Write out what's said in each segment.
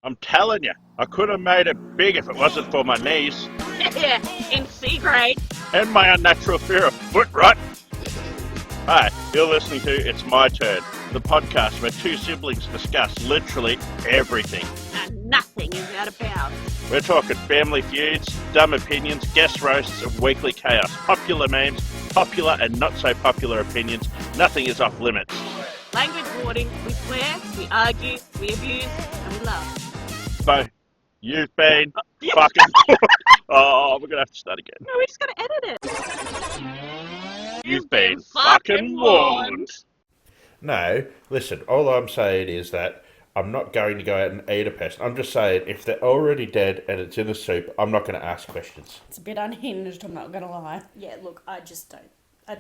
I'm telling you, I could have made it big if it wasn't for my knees Yeah, in C grade. and my unnatural fear of foot rot. Hi, you're listening to It's My Turn, the podcast where two siblings discuss literally everything. And nothing is out of bounds. We're talking family feuds, dumb opinions, guest roasts, and weekly chaos, popular memes, popular and not so popular opinions. Nothing is off limits. Language warning, we swear, we argue, we abuse, and we love. So, you've been fucking... Oh, we're going to have to start again. No, we just gotta edit it. You've been fucking warned. No, listen, all I'm saying is that I'm not going to go out and eat a person. I'm just saying, if they're already dead and it's in a soup, I'm not going to ask questions. It's a bit unhinged, I'm not going to lie. Yeah, look, I just don't.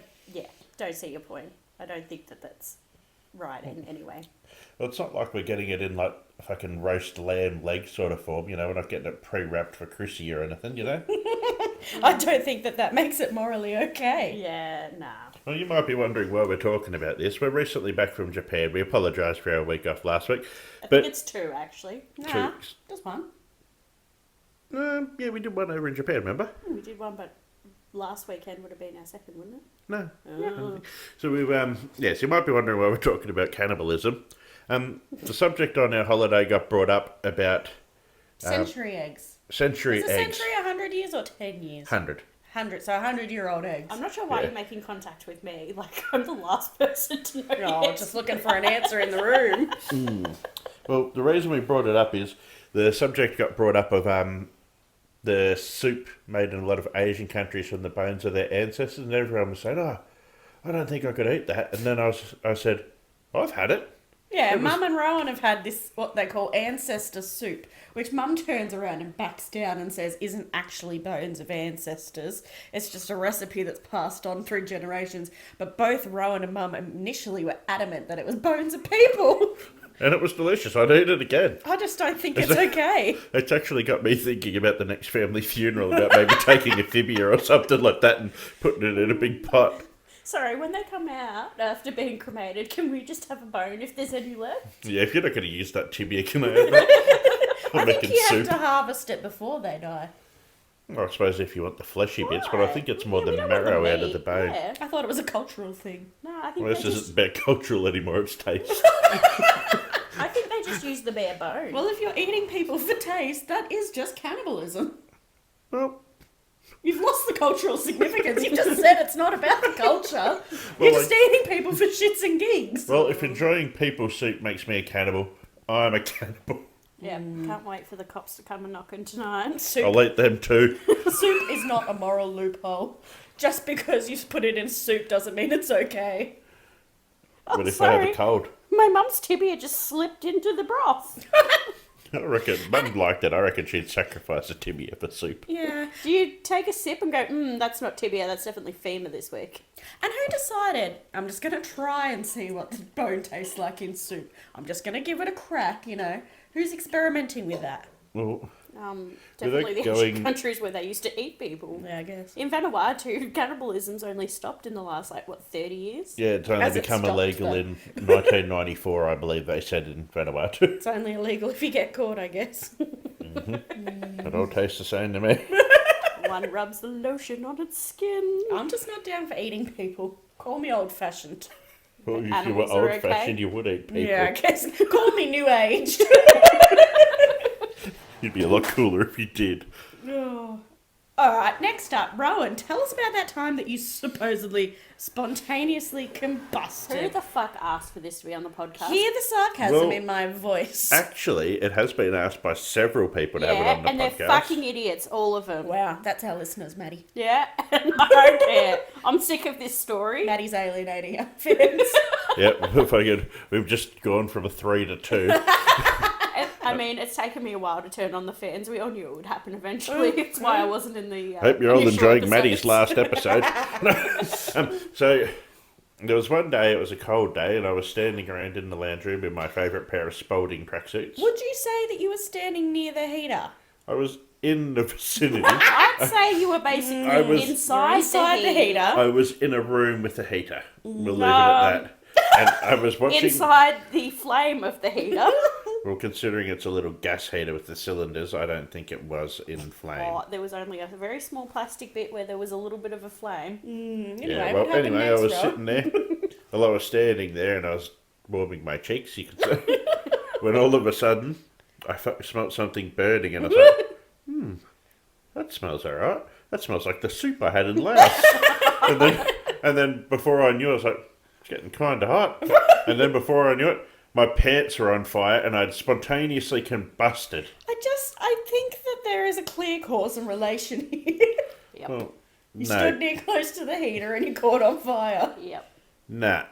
Don't see your point. I don't think that that's right in any way. Well, it's not like we're getting it in like a fucking roast lamb leg sort of form, you know, we're not getting it pre-wrapped for Chrissy or anything, you know? I don't think that makes it morally okay. Yeah, nah. Well, you might be wondering why we're talking about this. We're recently back from Japan. We apologise for our week off last week. I think it's two, actually. Nah, just one. Yeah, we did one over in Japan, remember? We did one, but last weekend would have been our second, wouldn't it? No. Oh. So we've, yes, you might be wondering why we're talking about cannibalism. The subject on our holiday got brought up about Century eggs. century Is a eggs. century 100 years or 10 years? 100. 100, so 100-year-old eggs. I'm not sure why Yeah. you're making contact with me. Like, I'm the last person to know. Oh, yes. just looking for an answer in the room. Well, the reason we brought it up is the subject got brought up of the soup made in a lot of Asian countries from the bones of their ancestors, and everyone was saying, "Oh, I don't think I could eat that." And then I said, "I've had it." Yeah, It was- Mum and Rohan have had this, what they call ancestor soup, which Mum turns around and backs down and says isn't actually bones of ancestors. It's just a recipe that's passed on through generations. But both Rohan and Mum initially were adamant that it was bones of people. And it was delicious. I'd eat it again. I just don't think it's okay. It's actually got me thinking about the next family funeral, about maybe taking a tibia or something like that and putting it in a big pot. Sorry, when they come out after being cremated, can we just have a bone if there's any left? Yeah, if you're not going to use that tibia, can I have that? I'm I think making you soup. have to harvest it before they die. Well, I suppose if you want the fleshy bits, but I think it's more Yeah, the we don't want marrow out of meat. the bone. Yeah. I thought it was a cultural thing. No, I think Well, they this just... isn't about cultural anymore, it's taste. I think they just use the bare bone. Well, if you're eating people for taste, that is just cannibalism. Well, You've lost the cultural significance. You've just said it's not about the culture. Well, You're just eating people for shits and gigs. well, if enjoying people's soup makes me a cannibal, I'm a cannibal. Yeah, can't wait for the cops to come and knock in tonight. Soup, I'll eat them too. soup is not a moral loophole. Just because you put it in soup doesn't mean it's okay. But if I have a cold, My mum's tibia just slipped into the broth. I reckon Mum liked it. I reckon she'd sacrifice a tibia for soup. Yeah. Do you take a sip and go, that's not tibia, that's definitely femur this week? And who decided? I'm just going to try and see what the bone tastes like in soup. I'm just going to give it a crack, you know. Who's experimenting with that? Well, Definitely the going- Asian countries where they used to eat people. Yeah, I guess. In Vanuatu, cannibalism's only stopped in the last, 30 years? yeah, it's only Has it become stopped, illegal though? in 1994, I believe they said in Vanuatu. It's only illegal if you get caught, I guess. It all tastes the same to me. One rubs the lotion on its skin. I'm just not down for eating people. Call me old-fashioned. Well, if you were Animals are okay. old-fashioned, you would eat people. Yeah, I guess. Call me new age. You'd be a lot cooler if you did. Oh. All right, next up, Rohan, tell us about that time that you supposedly spontaneously Who combusted. the fuck asked for this to be on the podcast? Hear the sarcasm Well, in my voice. Actually, it has been asked by several people to have it on the and podcast. they're fucking idiots, all of them. Wow, that's our listeners, Maddy. Yeah, and I don't care. I'm sick of this story. Maddy's alienating our fans. Yep, we've just gone from a 3 to 2. I mean, it's taken me a while to turn on the fans. We all knew it would happen eventually. It's why I wasn't in the. Hope you're all initial enjoying Maddy's episodes. last episode. So, there was one day, it was a cold day, and I was standing around in the lounge room in my favourite pair of Spalding tracksuits. Would you say that you were standing near the heater? I was in the vicinity. I'd say you were basically I was- inside the heater. I was in a room with a heater. We'll leave it at that. And I was watching... Inside the flame of the heater. Well, considering it's a little gas heater with the cylinders, I don't think it was in flame. Oh, there was only a very small plastic bit where there was a little bit of a flame. Yeah, well, anyway, I was sitting there. Well, I was standing there and I was warming my cheeks, you could say. When all of a sudden, I smelt something burning and I thought, that smells alright. That smells like the soup I had in Laos. and then before I knew it, I was like, it's getting kind of hot. And then before I knew it, my pants were on fire and I'd spontaneously combusted. I think that there is a clear cause and relation here. Yep. Well, You no. stood near close to the heater and you caught on fire. Yep. Nah.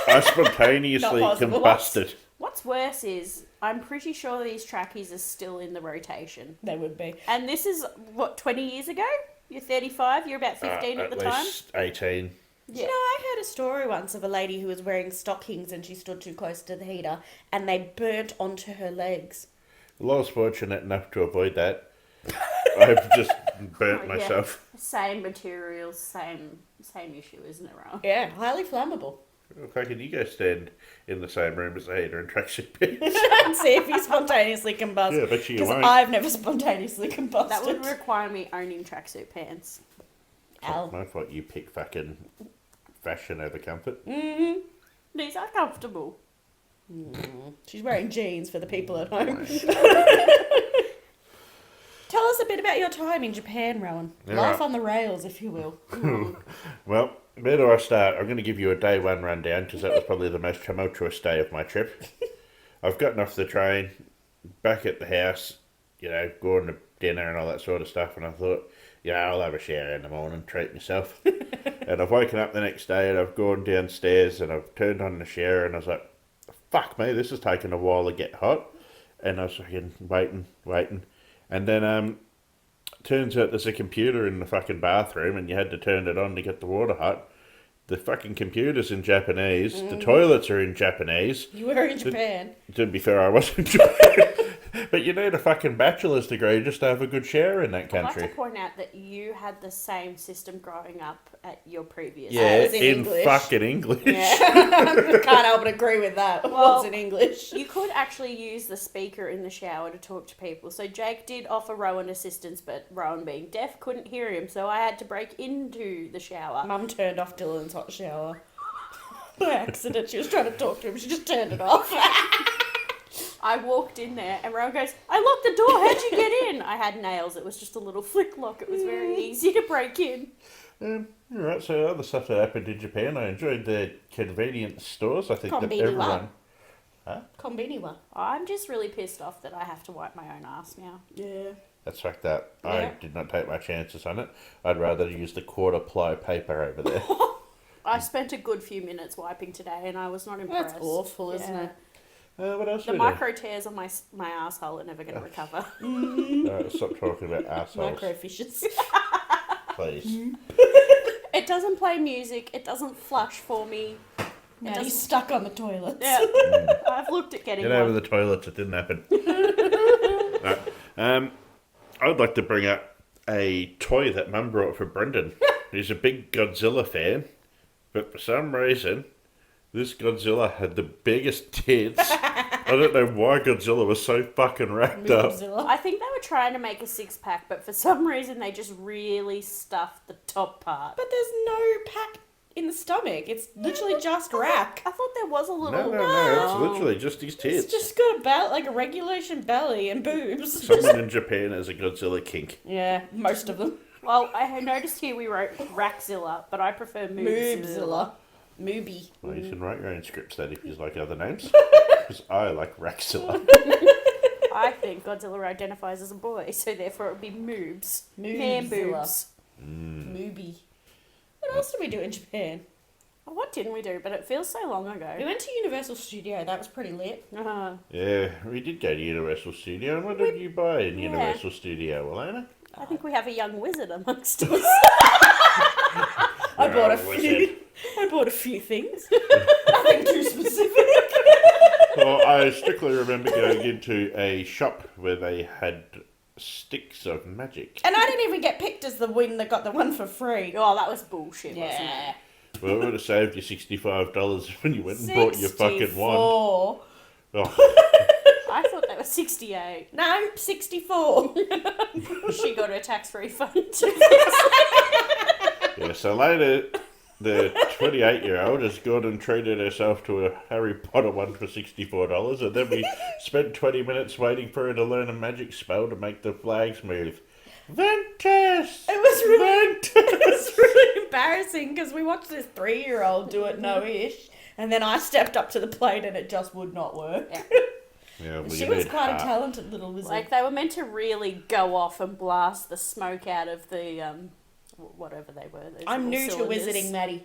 I spontaneously Not possible. combusted. What's worse is, I'm pretty sure these trackies are still in the rotation. They would be. And this is, 20 years ago? You're 35, you're about 15 at the time? least 18. You know, I heard a story once of a lady who was wearing stockings and she stood too close to the heater and they burnt onto her legs. Well, I was fortunate enough to avoid that. I've just burnt Oh, yeah. myself. Same materials, same issue, isn't it, Rohan? Yeah, highly flammable. Well, fucking you go stand in the same room as the heater and tracksuit pants. And see if you spontaneously combust. Yeah, but you Because won't. I've never spontaneously combusted. That would require me owning tracksuit pants. Ow. My fault you pick fucking fashion over comfort. These are comfortable. She's wearing jeans for the people at home. Tell us a bit about your time in Japan, Rowan. Yeah. Life on the rails, if you will. Well, where do I start? I'm going to give you a day one rundown because that was probably the most tumultuous day of my trip. I've gotten off the train, back at the house, going to dinner and all that sort of stuff, and I thought, I'll have a shower in the morning, treat myself. And I've woken up the next day and I've gone downstairs and I've turned on the shower and I was like, fuck me, this has taken a while to get hot. And I was fucking waiting. And then turns out there's a computer in the fucking bathroom and you had to turn it on to get the water hot. The fucking computer's in Japanese. The toilets are in Japanese. You were in Japan. To be fair, I was in Japan. But you need a fucking bachelor's degree just to have a good shower in that I'd country. like to point out that you had the same system growing up at your previous Yeah, was in English. fucking English. Can't help but agree with that. Well, What's in English? You could actually use the speaker in the shower to talk to people. So Jake did offer Rowan assistance, but Rowan, being deaf, couldn't hear him. So I had to break into the shower. Mum turned off Dylan's hot shower. By accident, she was trying to talk to him. She just turned it off. I walked in there and Rowan goes, I locked the door, how'd you get in? I had nails, it was just a little flick lock, it was very easy to break in. Alright, so other stuff that happened in Japan, I enjoyed the convenience stores. I think that Konbini everyone... Konbini wa. I'm just really pissed off that I have to wipe my own ass now. Yeah. That's fucked up. Yeah. I did not take my chances on it. I'd rather use the quarter-ply paper over there. I spent a good few minutes wiping today and I was not impressed. That's awful, isn't Yeah. it? What else The we do? micro tears on my asshole are never going to recover. Alright, stop talking about assholes, Microfishes. please. It doesn't play music, it doesn't flush for me. Now doesn't- he's stuck on the toilets. Yeah, I've looked at getting Get over one. the toilets, it didn't happen. Right. I'd like to bring up a toy that Mum brought for Brendan. He's a big Godzilla fan, but for some reason, this Godzilla had the biggest tits. I don't know why Godzilla was so fucking racked up. Moobzilla. I think they were trying to make a six-pack, but for some reason they just really stuffed the top part. But there's no pack in the stomach. It's literally just rack. I thought there was a little... No, it's literally just his tits. It's just got like a regulation belly and boobs. Someone in Japan has a Godzilla kink. Yeah, most of them. Well, I noticed here we wrote Rackzilla, but I prefer Moobzilla. Moobzilla. Mooby. Well, you can write your own scripts then if you like other names. Because I like Raxilla. I think Godzilla identifies as a boy, so therefore it would be Moobs. Man Moobzilla. boobs. Mooby. What else did we do in Japan? Oh, what didn't we do? But it feels so long We ago. went to Universal Studio. That was pretty lit. Yeah, we did go to Universal Studio. And what did you buy in Universal Studio, Elainor? I think we have a young wizard amongst us. I bought a Oh, few. wizard. I bought a few things. Nothing too specific. Well, I strictly remember going into a shop where they had sticks of magic. And I didn't even get picked as the win that got the one for free. Oh, that was bullshit, wasn't Yeah. it? Well, it would have saved you $65 when you went and bought your fucking one. 64. Oh, I thought was 68. No, 64. She got her tax refund. Yeah, so later, the 28-year-old has gone and treated herself to a Harry Potter one for $64, and then we spent 20 minutes waiting for her to learn a magic spell to make the flags move. Ventus! It was really embarrassing because we watched this 3-year-old do it no-ish, and then I stepped up to the plate and it just would not work. Yeah. Yeah, well, She you was need quite a heart. talented little wizard. Like, they were meant to really go off and blast the smoke out of the, whatever they were. Those I'm little new cylinders. to wizarding, Maddie.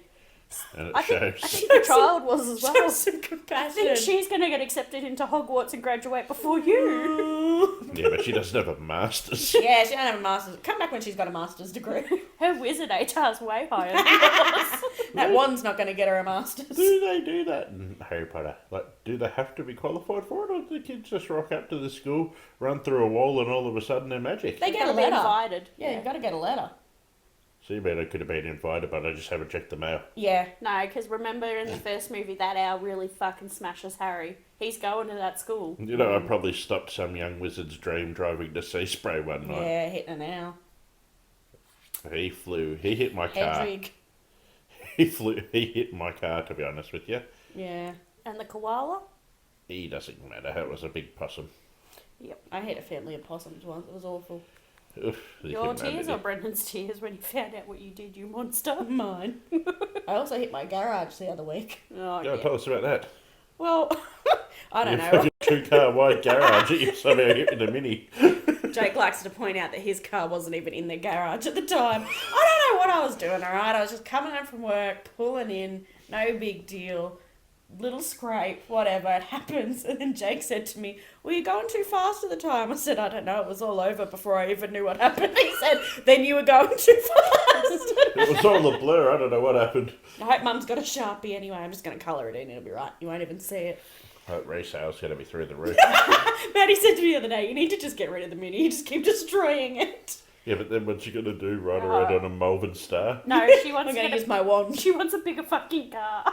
And it I shows. think the child was as Show well. some I compassion. think she's going to get accepted into Hogwarts and graduate before you. Yeah, but she doesn't have a master's. Yeah, she don't have a master's. Come back when she's got a master's degree. Her wizard ATAR's way higher than yours. That one's not going to get her a master's. Do they do that in Harry Potter? Like, do they have to be qualified for it, or do the kids just rock up to the school, run through a wall, and all of a sudden they're magic? They get a Gotta be letter. invited. Yeah, you got to get a letter. So you mean I could have been invited, but I just haven't checked the mail. Yeah. No, because remember in the first movie, that owl really fucking smashes Harry. He's going to that school. You know, I probably stopped some young wizard's dream driving to Sea Spray one night. Yeah, hitting an owl. He flew. He hit my car. Hedwig. He hit my car, to be honest with you. Yeah. And the koala? He doesn't matter. It was a big possum. Yep. I hit a family of possums once. It was awful. Oof, you Your couldn't tears have or it. Brendan's tears when you found out what you did, you monster? Mine. I also hit my garage the other week. Oh, Go yeah. tell us about that. Well, I don't You've know. got a 2-car wide garage that you somehow hit in a mini. Jake likes to point out that his car wasn't even in the garage at the time. I don't know what I was doing, alright? I was just coming home from work, pulling in, no big deal. Little scrape, whatever, it happens. And then Jake said to me, were you going too fast at the time? I said, I don't know, it was all over before I even knew what happened. He said, then you were going too fast. It was all a blur. I don't know what happened. I hope Mum's got a Sharpie anyway. I'm just going to colour it in, it'll be right. You won't even see it. That resale's going to be through the roof. Maddie said to me the other day, you need to just get rid of the Mini. You just keep destroying it. Yeah, but then what's she going to do? Ride around on a Malvern Star? No, she wants I'm to going to get use my wand. She wants a bigger fucking car.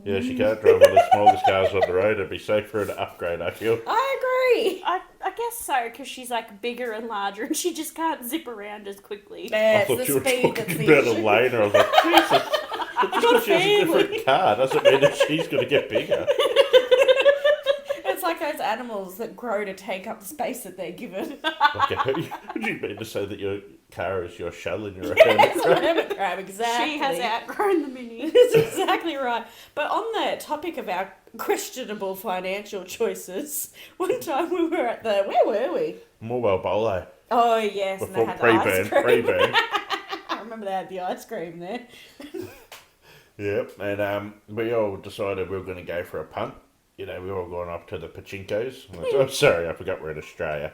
Yeah, she can't drive one of the smallest cars on the road. It'd be safe for her to upgrade, I feel. I agree. I guess so, because she's like bigger and larger and she just can't zip around as quickly. Yeah, I it's thought the you were speed that's talking the about issue. Elainor. I was like, Jesus. But just because she has a different car doesn't mean that she's going to get bigger. It's like those animals that grow to take up the space that they're given. Okay, would you mean to say that your car is your shell and you're a It's a hermit crab? hermit crab, exactly. She has outgrown the Mini. That's exactly right. But on the topic of our questionable financial choices, one time we were at the... Where were we? Morwell Bolo. Oh, yes, and they Before had the ice pre-burn. cream. Pre-burn. I remember they had the ice cream there. Yep, and we all decided we were going to go for a punt. You know, we were all going up to the Pachinkos. I'm like, oh, sorry, I forgot we're in Australia.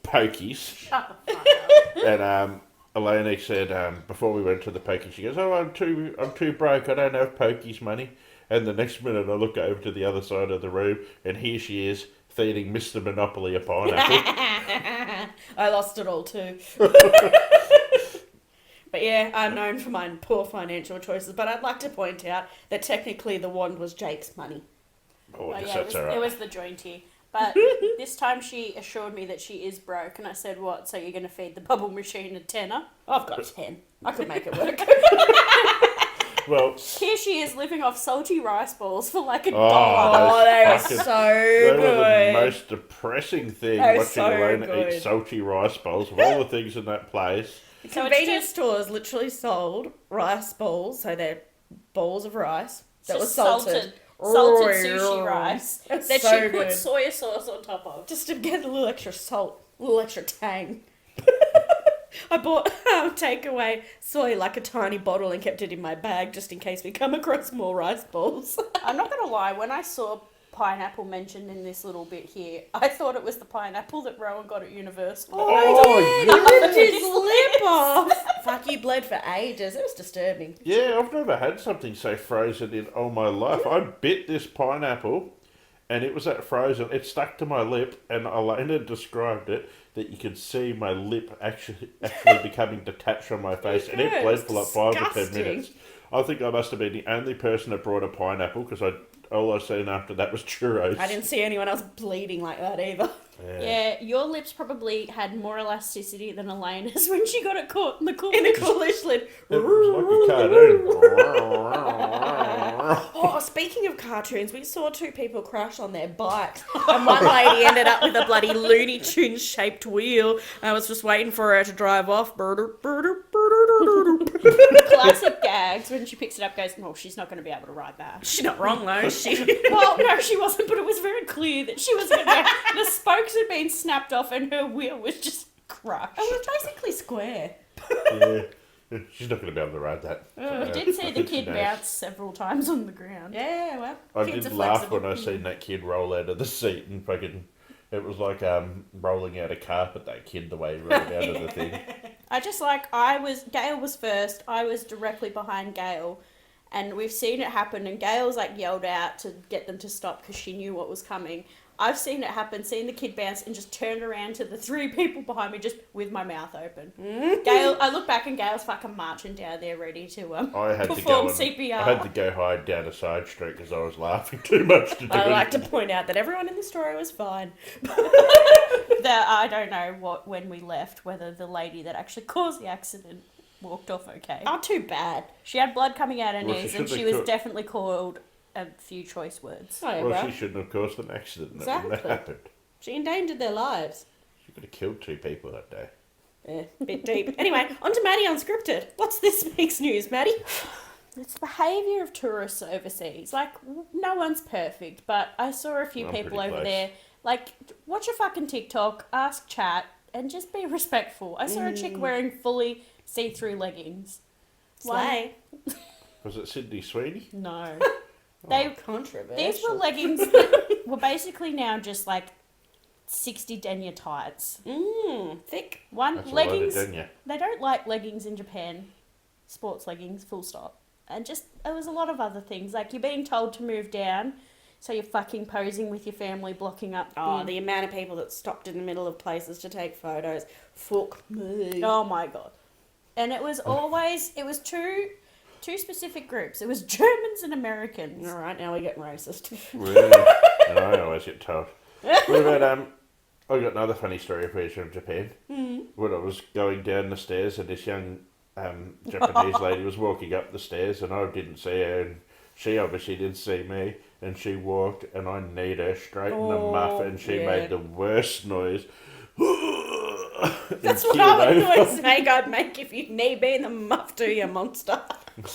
Pokies. Shut the fuck up. And Elainor said before we went to the pokies, she goes, "Oh, I'm too broke. I don't have pokies money." And the next minute, I look over to the other side of the room, and here she is feeding Mr. Monopoly a pineapple. I lost it all too. But yeah, I'm known for my poor financial choices. But I'd like to point out that technically the wand was Jake's money. Oh, I Well, guess yeah, that's all right. it was the jointy. But this time she assured me that she is broke, and I said, what, so you're going to feed the bubble machine a tenner? I've got 10. I could make it work. Well, Here she is living off salty rice balls for like $1. Oh, they were fucking- so they were the good. most depressing thing, They were watching so Elainor good. eat salty rice bowls of all the things in that place. So it's Convenience just, stores literally sold rice balls, so they're balls of rice that were just salted. salted sushi rice It's that so she put good. soy sauce on top of. Just to get a little extra salt, a little extra tang. I bought takeaway soy, like a tiny bottle, and kept it in my bag just in case we come across more rice balls. I'm not going to lie, when I saw pineapple mentioned in this little bit here, I thought it was the pineapple that Rohan got at Universal. Oh, You ripped his lip off. Fuck, you bled for ages. It was disturbing. yeah, I've never had something so frozen in all my life. I bit this pineapple, and it was that frozen. It stuck to my lip, and Elainor described it that you could see my lip actually becoming detached from my face, and it Yeah, bled it's for like 5 to 10 disgusting. minutes. I think I must have been the only person that brought a pineapple because all I seen after that was churros. I didn't see anyone else bleeding like that either. Yeah, your lips probably had more elasticity than Elena's when she got it caught in the cool. In a coolish lid. It was like a cartoon. Oh, speaking of cartoons, we saw two people crash on their bikes, and one lady ended up with a bloody Looney Tunes shaped wheel. I was just waiting for her to drive off. Classic gags when she picks it up, goes, "Well, she's not going to be able to ride that." She's not wrong though, is she? Well, no, she wasn't, but it was very clear that she was going to. The spokes had been snapped off, and her wheel was just crushed. It was basically square. Yeah. She's not going to be able to ride that. I did see the kid bounce several times on the ground. Yeah, well, I kids did are laugh flexible. when I seen that kid roll out of the seat and fucking... It was like rolling out a carpet, that kid, the way he rolled out of the thing. I just Gail was first, I was directly behind Gail, and we've seen it happen, and Gail's like yelled out to get them to stop because she knew what was coming. I've seen it happen, seen the kid bounce and just turned around to the three people behind me just with my mouth open. Gail, I look back and Gail's fucking marching down there ready to I had perform to go CPR. I had to go hide down a side street because I was laughing too much to do I it. like to point out that everyone in the story was fine. I don't know when we left, whether the lady that actually caused the accident walked off okay. Not too bad. She had blood coming out her Well, she knees and should she have was definitely called a few choice words. Oh, yeah, Well, bro. she shouldn't have caused an accident when Exactly. that happened. She endangered their lives. She could have killed 2 people that day. Yeah, a bit deep. Anyway, on to Maddy Unscripted. What's this week's news, Maddy? It's the behaviour of tourists overseas. Like, no one's perfect, but I saw a few I'm people pretty over close. there. Like, watch a fucking TikTok, ask chat, and just be respectful. I saw a chick wearing fully see-through leggings. Slay. Was it Sydney Sweeney? No. Oh. They Controversial. These were leggings that were basically now just like 60 denier tights. Thick. That's Leggings. a lot of denier. They don't like leggings in Japan. Sports leggings, full stop. And just, there was a lot of other things. Like, you're being told to move down, so you're fucking posing with your family, blocking up. Oh, the amount of people that stopped in the middle of places to take photos. Fuck me. Oh my God. And it was always, it was two specific groups. It was Germans and Americans. All right, now we're getting racist. Really? And I always get told. What about, I got another funny story for you from Japan. When I was going down the stairs and this young Japanese lady was walking up the stairs and I didn't see her and she obviously didn't see me and she walked and I kneed her straight in the muff and she yeah. made the worst noise. That's what I would always make. I'd make if you need me in the muff, do you monster?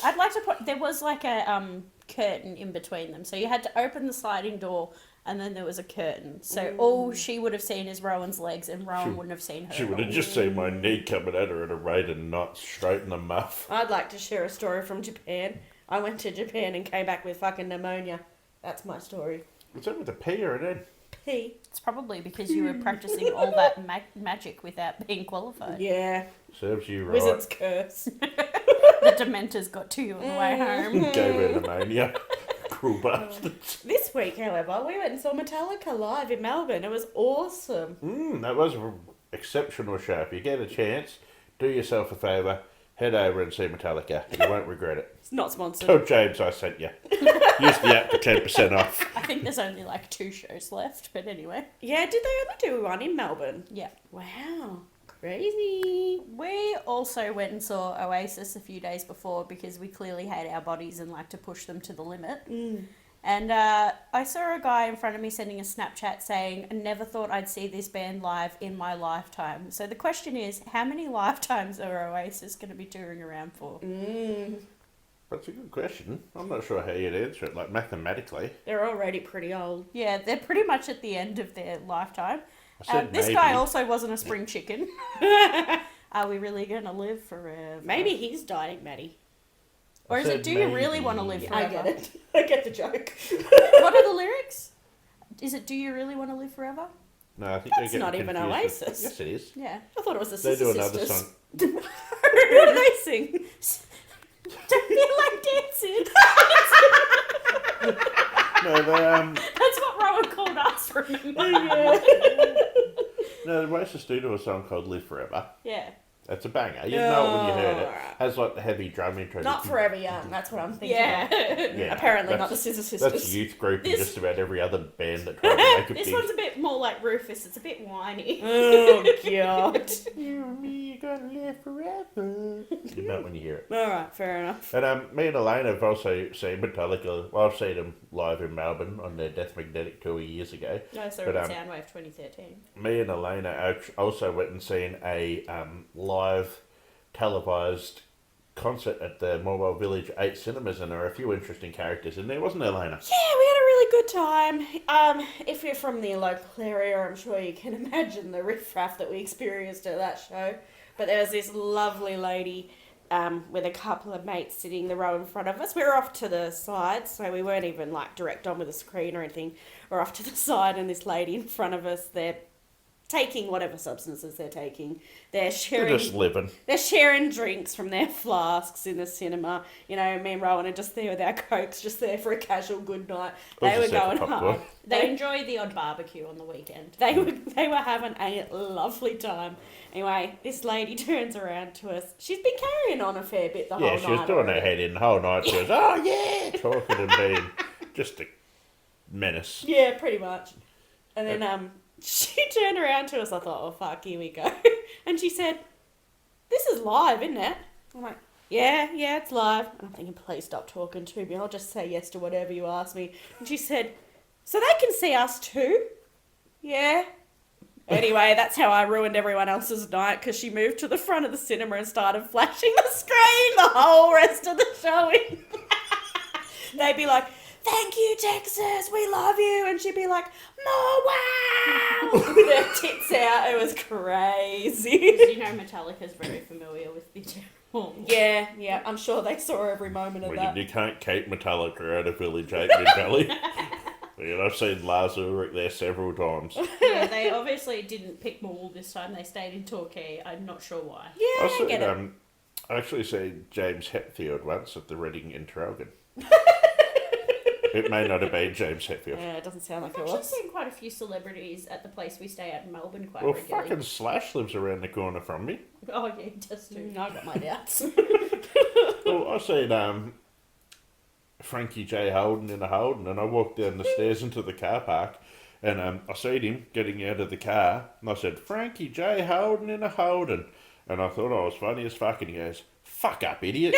I'd like to put, there was like a curtain in between them. So you had to open the sliding door and then there was a curtain. So all she would have seen is Rowan's legs and Rowan wouldn't have seen her. She at would have all. just seen my knee coming at her at a rate of knots straight in the muff. I'd like to share a story from Japan. I went to Japan and came back with fucking pneumonia. That's my story. Was that with a P or an N? P. It's probably because you were practicing all that magic without being qualified. Yeah. Serves you right. Wizard's curse. The Dementors got to you on the way home. Gave her pneumonia. Cruel bastards. This week, however, we went and saw Metallica live in Melbourne. It was awesome. That was an exceptional show. If you get a chance, do yourself a favour, head over and see Metallica. You won't regret it. It's not sponsored. Tell James I sent you. Use the app for 10% off. I think there's only like 2 shows left, but anyway. Yeah, did they only do one in Melbourne? Yeah. Wow. Crazy. We also went and saw Oasis a few days before because we clearly hate our bodies and like to push them to the limit. And I saw a guy in front of me sending a Snapchat saying, I never thought I'd see this band live in my lifetime. So the question is, how many lifetimes are Oasis going to be touring around for? That's a good question. I'm not sure how you'd answer it, like mathematically. They're already pretty old. Yeah, they're pretty much at the end of their lifetime. I said This maybe. guy also wasn't a spring chicken. Are we really going to live forever? Maybe he's dying, Maddie. Or I is it, said do you really maybe. want to live I forever? get it. I get the joke. What are the lyrics? Is it, do you really want to live forever? No, I think That's they're not getting even confused with- Oasis. Yes, it is. Yeah. I thought it was the They Sister do another Sisters. song. What do they sing? Don't feel like dancing. No, they That's what Rowan called us, remember? no, the Oasis do a song called "Live Forever." Yeah. It's a banger. You know it when you heard it. Alright. Has like the heavy drum intro. Not Forever Young, that's what I'm thinking. Yeah. Yeah, Apparently not the that's- Scissor Sisters. That's youth group and This- just about every other band that tried to make a This big. one's a bit more like Rufus. It's a bit whiny. Oh, God. You and me are gonna live forever. You know it when you hear it. Alright, fair enough. And me and Elaine have also seen Metallica. Well, I've seen them live in Melbourne on their Death Magnetic tour years ago. No, so But, it's Soundwave 2013. Me and Elena also went and seen a live televised concert at the Morwell Village 8 cinemas, and there are a few interesting characters in there, wasn't there, Elena? Yeah, we had a really good time. If you're from the local area, I'm sure you can imagine the riffraff that we experienced at that show. But there was this lovely lady with a couple of mates sitting the row in front of us. We were off to the side, so we weren't even like direct on with a screen or anything. We're off to the side, and this lady in front of us, they're taking whatever substances they're taking. They're sharing. They're just living. They're sharing drinks from their flasks in the cinema. You know, me and Rowan are just there with our cokes, just there for a casual good night. I was They were just there for going popcorn. hard. They enjoy the odd barbecue on the weekend. They were having a lovely time. Anyway, this lady turns around to us. She's been carrying on a fair bit the whole Yeah, night. she was doing her already. head in the whole night. She was, oh yeah, talking and being just a menace. Yeah, pretty much. And then she turned around to us. I thought, oh fuck, here we go. And she said, "This is live, isn't it?" I'm like, yeah, it's live. And I'm thinking, please stop talking to me. I'll just say yes to whatever you ask me. And she said, "So they can see us too?" Yeah. Anyway, that's how I ruined everyone else's night, because she moved to the front of the cinema and started flashing the screen the whole rest of the showing. They'd be like, "Thank you, Texas, we love you," and she'd be like, "More wow," with her tits out. It was crazy. Because you know Metallica's very familiar with the term. Yeah, I'm sure they saw every moment of Well, that. you can't keep Metallica out of Village 8 Mid Valley. And I've seen Lars Ulrich there several times. Yeah, they obviously didn't pick Maul this time. They stayed in Torquay. I'm not sure why. Yeah, I I get it. actually seen James Hetfield once at the Reading in Traralgon. It may not have been James Hetfield. Yeah, it doesn't sound like I've it actually was. seen quite a few celebrities at the place we stay at in Melbourne quite Well, regularly. fucking Slash lives around the corner from me. Oh yeah, he does too. I got my doubts. Well, I seen Frankie J. Holden in a Holden, and I walked down the stairs into the car park, and I seen him getting out of the car, and I said, "Frankie J. Holden in a Holden," and I thought I was funny as fuck, and he goes, "Fuck up, idiot!"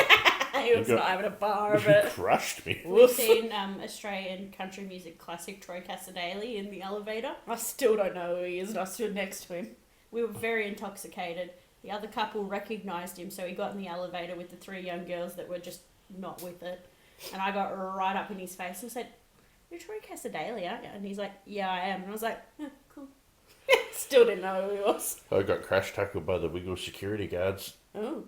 He was not having a bar of it. Crushed me. We've seen Australian country music classic Troy Cassadaly in the elevator. I still don't know who he is, and I stood next to him. We were very intoxicated. The other couple recognised him, so he got in the elevator with the three young girls that were just not with it. And I got right up in his face and said, "You're Troy Cassadaly, aren't you?" And he's like, "Yeah, I am." And I was like, "Cool." Still didn't know who he was. I got crash tackled by the Wiggle security guards. Oh,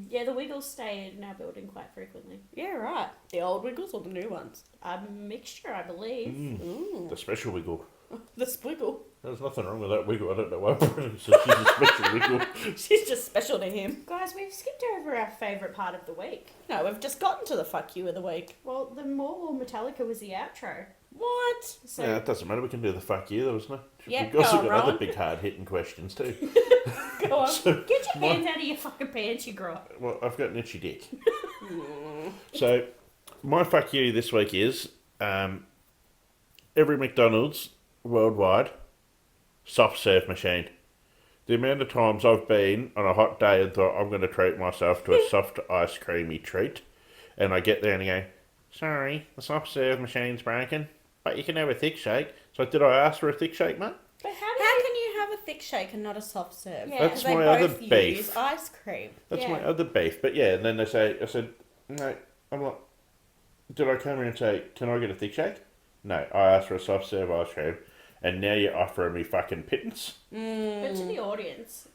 Yeah, the Wiggles stay in our building quite frequently. yeah, right. The old Wiggles or the new ones? A mixture, I believe. Ooh, The special Wiggle. the Squiggle. There's nothing wrong with that Wiggle. I don't know why. So she's a special Wiggle. She's just special to him. Guys, we've skipped over our favourite part of the week. No, we've just gotten to the fuck you of the week. Well, the Morwell Metallica was the outro. What? So Yeah, it doesn't matter. We can do the fuck you. There was no. Yeah, We've also go on, got other Rowan. big hard hitting questions too. Go on. So, get your my- hands out of your fucking pants, you grot. Well, I've got an itchy dick. So, my fuck you this week is every McDonald's worldwide soft serve machine. The amount of times I've been on a hot day and thought I'm going to treat myself to a soft ice creamy treat, and I get there and I go, "Sorry, the soft serve machine's broken, but you can have a thick shake." So did I ask for a thick shake, mate? But How can you have a thick shake and not a soft serve? Yeah. That's They my both other beef. use ice cream. That's Yeah. my other beef. But yeah, and then I said, no, I'm like, did I come here and say, "Can I get a thick shake?" No, I asked for a soft serve ice cream, and now you're offering me fucking pittance. But to the audience,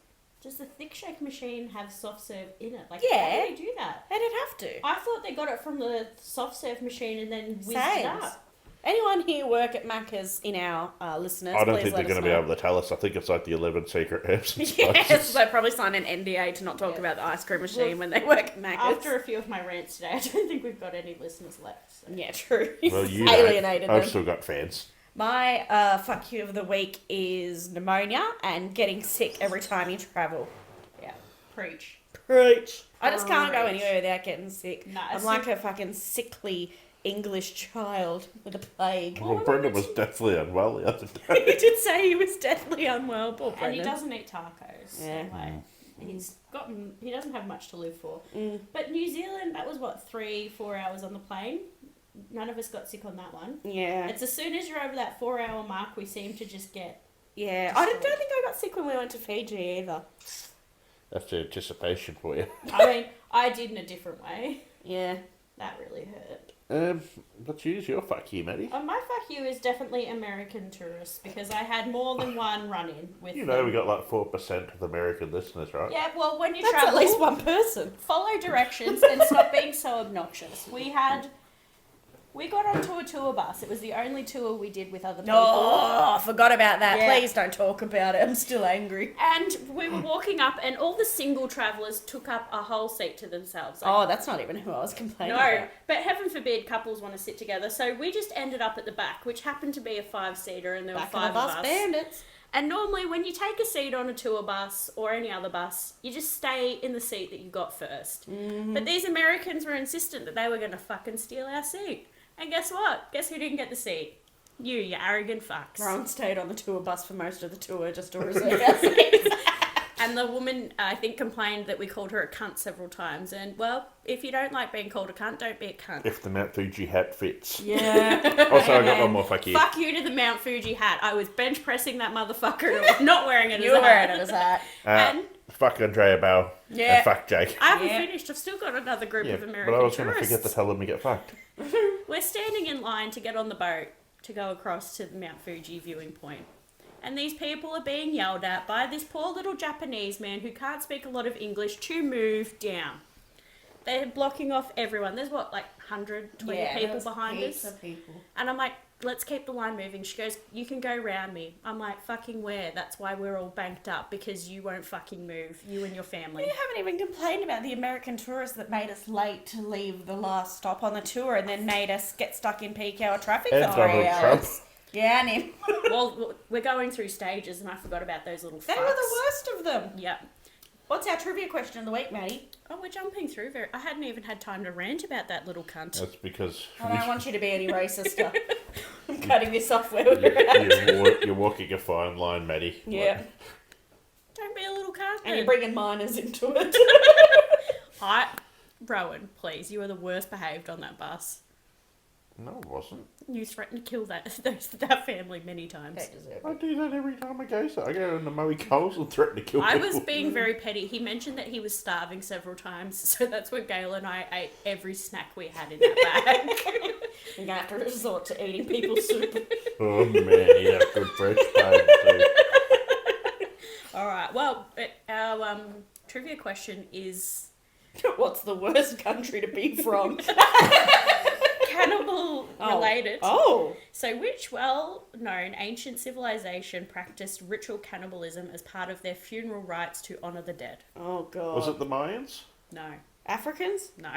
does the thick shake machine have soft serve in it? Like, Yeah. how do they do that? They'd have to. I thought they got it from the soft serve machine and then whizzed it Same. up. Anyone here work at Macca's in our listeners, I don't please think they're let going us to be know. able to tell us. I think it's like the 11 secret herbs and spices. Yes, they probably signed an NDA to not talk Yeah. about the ice cream machine Well, when they work at Macca's. After a few of my rants today, I don't think we've got any listeners left. So. Yeah, true. Well, you Alienated don't. I've them. still got fans. My fuck you of the week is pneumonia and getting sick every time you travel. Yeah. Preach. Preach. I just can't go Preach. anywhere without getting sick. No, I'm like a fucking sickly English child with a plague. Well, Brendan was deathly unwell the other day. He did say he was deathly unwell, poor And Brendan. he doesn't eat tacos. Yeah. So like, he doesn't have much to live for. But New Zealand, that was what, 3-4 hours on the plane? None of us got sick on that one. Yeah. It's as soon as you're over that 4-hour mark, we seem to just get... Yeah. I don't think I got sick when we went to Fiji either. That's the anticipation for you. I mean, I did in a different way. Yeah. That really hurt. Let's use your fuck you, Maddy. My fuck you is definitely American tourists, because I had more than one run-in with You know them. we got like 4% of American listeners, right? Yeah, well, when you That's travel... at least one person. Follow directions and stop being so obnoxious. We got onto a tour bus. It was the only tour we did with other people. Oh, I forgot about that. Yeah. Please don't talk about it. I'm still angry. And we were walking up, and all the single travellers took up a whole seat to themselves. Like, Oh, that's not even who I was complaining no, about. but heaven forbid couples want to sit together. So we just ended up at the back, which happened to be a 5-seater, and there Back were of 5 the of bus us. bandits. And normally, when you take a seat on a tour bus or any other bus, you just stay in the seat that you got first. But these Americans were insistent that they were going to fucking steal our seat. And guess what? Guess who didn't get the seat? You arrogant fucks. Rohan stayed on the tour bus for most of the tour just to reserve our seats. And the woman, I think, complained that we called her a cunt several times. And, well, if you don't like being called a cunt, don't be a cunt. If the Mount Fuji hat fits. Yeah. Also, I got one more fuck you. Fuck you to the Mount Fuji hat. I was bench pressing that motherfucker and I was not wearing it as You a were wearing hat. it as that. And Fuck Andrea Bell. Yeah. And fuck Jake. I haven't Yeah. finished. I've still got another group Yeah, of American but I was going to tourists. forget to tell them to get fucked. We're standing in line to get on the boat to go across to the Mount Fuji viewing point. And these people are being yelled at by this poor little Japanese man who can't speak a lot of English to move down. They're blocking off everyone. There's what, like 120 people behind us? People. And I'm like, let's keep the line moving. She goes, you can go round me. I'm like, fucking where? That's why we're all banked up, because you won't fucking move. You and your family. You haven't even complained about the American tourists that made us late to leave the last stop on the tour and then made us get stuck in peak hour traffic for And 3 Donald hours. Trump. Yeah, and him. Well, we're going through stages and I forgot about those little fucks. They were the worst of them. Yep. What's our trivia question of the week, Maddy? Oh, we're jumping through very... I hadn't even had time to rant about that little cunt. That's because I don't want you to be any racist. I'm cutting this off where we're at. you're walking a fine line, Maddy. Yeah. Don't be a little cunt. And you're bringing minors into it. Rowan, please, you were the worst behaved on that bus. No, it wasn't. You threatened to kill that family many times. They deserve I it. do that every time I go. So I go into Moe Coles and threaten to kill I people. was being very petty. He mentioned that he was starving several times, so that's when Gail and I ate every snack we had in that bag. You're going to have to resort to eating people's soup. Oh man, you have good French babe too. All right. Well, our trivia question is What's the worst country to be from? cannibal related. Oh. So, which well-known ancient civilization practiced ritual cannibalism as part of their funeral rites to honor the dead? Oh, God. Was it the Mayans? No. Africans? No.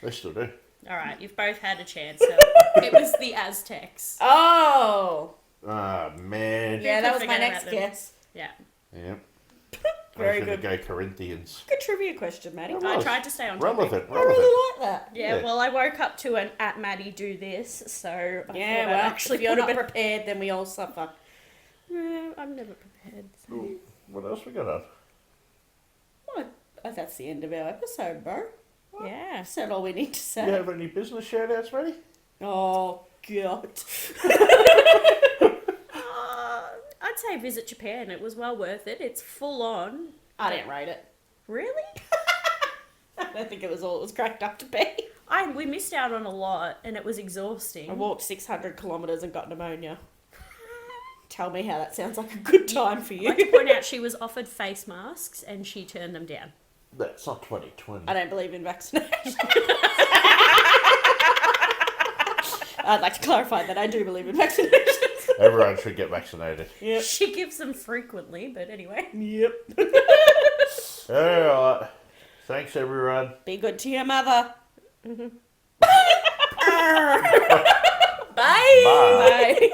They still do. All right, you've both had a chance. So it was the Aztecs. Oh. Ah man. Yeah, that was my forget next about them. guess. Yeah. Yep. Very I was good. gonna go Corinthians. Good trivia question, Maddie. Oh, I was. tried to stay on topic. Relevant. I really like that. Yeah, Yeah. well, I woke up to an at Maddy do this, so I Yeah, thought well, I'd actually if you're put not a bit- prepared, then we all suffer. No, I'm never prepared. So. Ooh, what else we got on? Well, that's the end of our episode, bro. Yeah. Said all we need to Do say. you have any business shout-outs, Matty? Oh, God. I'd say visit Japan. It was well worth it. It's full on. I didn't rate it. Really? I don't think it was all it was cracked up to be. We missed out on a lot, and it was exhausting. I walked 600 kilometres and got pneumonia. Tell me how that sounds like a good time for I'd you. like to point out she was offered face masks, and she turned them down. That's not 2020. I don't believe in vaccination. I'd like to clarify that I do believe in vaccinations. Everyone should get vaccinated. Yep. She gives them frequently, but anyway. Yep. Alright. Thanks, everyone. Be good to your mother. Bye. Bye. Bye.